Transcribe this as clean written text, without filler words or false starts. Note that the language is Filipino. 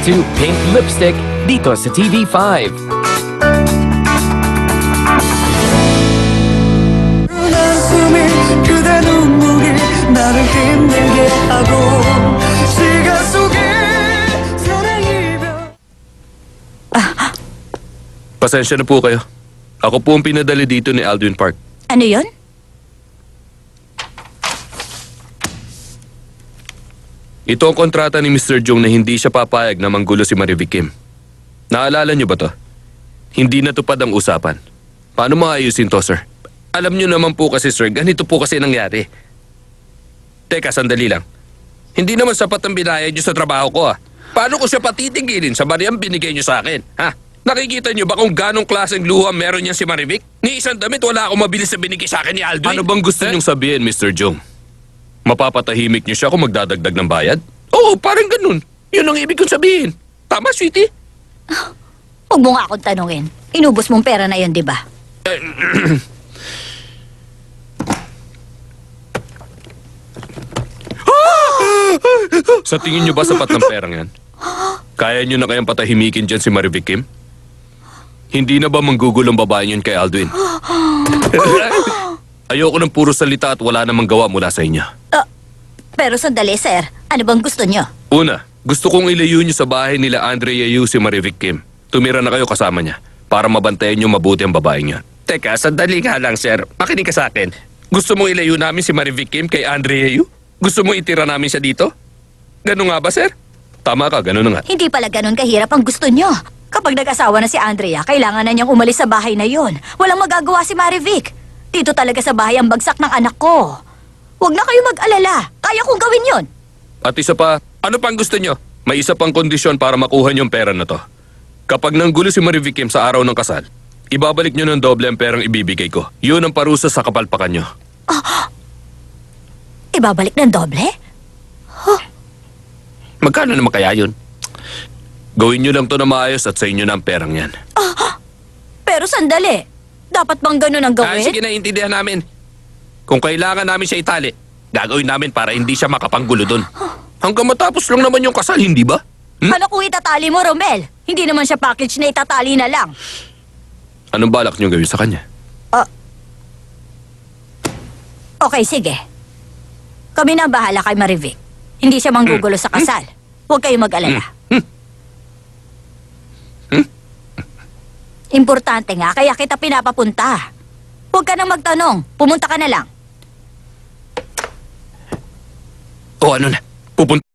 to Pink Lipstick dito sa TV5. 그대 눈물이 나를 힘들게 하고 시간 속에 사랑이 Pasensya na po kayo. Ako po ang pinadali dito ni Aldwin Park. Ano yun? Ito ang kontrata ni Mr. Jung na hindi siya papayag na manggulo si Marivic Kim. Naalala niyo ba to? Hindi natupad ang usapan. Paano maayusin to, sir? Alam niyo naman po kasi, sir, ganito po kasi nangyari. Teka, sandali lang. Hindi naman sapat ang binayad niyo sa trabaho ko, ah. Paano ko siya patitigilin sa bariyang binigay niyo sa akin, ha? Nakikita niyo ba kung ganong klaseng luha meron niya si Marivic? Ni isang damit, wala akong mabilis na binigay sa akin ni Aldwin. Ano bang gusto niyong sabihin, Mr. Jung? Mapapatahimik niyo siya kung magdadagdag ng bayad? Oo, parang ganun. Yun ang ibig kong sabihin. Tama, sweetie? Huwag mo nga akong tanungin. Inubos mong pera na yun, di ba? Sa tingin niyo ba sapat ng perang yan? Kaya niyo na kayang patahimikin dyan si Marivic Kim? Hindi na ba manggugulong babae yun kay Aldwin? Ayoko ng puro salita at wala namang gawa mula sa inyo. Pero sandali, sir. Ano bang gusto nyo? Una, gusto kong ilayo niyo sa bahay nila Andrea Yu si Marivic Kim. Tumira na kayo kasama niya para mabantayan niyo mabuti ang babaeng yan. Teka, sandali nga lang, sir. Makinig ka sa akin. Gusto mong ilayo namin si Marivic Kim kay Andrea Yu? Gusto mong itira namin siya dito? Ganun nga ba, sir? Tama ka, ganun na nga. Hindi pala ganun kahirap ang gusto nyo. Kapag nag-asawa na si Andrea, kailangan na niyang umalis sa bahay na yon. Walang magagawa si Marivic. Dito talaga sa bahay ang bagsak ng anak ko. Huwag na kayo mag-alala. Kaya kong gawin yon. At isa pa, ano pang gusto nyo? May isa pang kondisyon para makuha niyo yung pera na to. Kapag nanggulo si Marivic Kim sa araw ng kasal, ibabalik niyo ng doble ang perang ibibigay ko. Yun ang parusa sa kapalpakan niyo. Ibabalik ng doble? Magkano naman kaya yun? Gawin niyo lang to na maayos at sa inyo na ang perang yan. Pero sandali. Dapat bang ganun ang Ay, gawin? sige, naiintindihan namin. Kung kailangan namin siya itali, gagawin namin para hindi siya makapanggulo dun. Hanggang matapos lang naman yung kasal, hindi ba? Ano kung itatali mo, Romel? Hindi naman siya package na itatali na lang. Anong balak niyo gawin sa kanya? Okay, sige. Kami na ang bahala kay Marivic. Hindi siya manggugulo sa kasal. Huwag kayong mag-alala. Importante nga, kaya kita pinapapunta. Huwag ka nang magtanong. Pumunta ka na lang. O ano na? Pupunta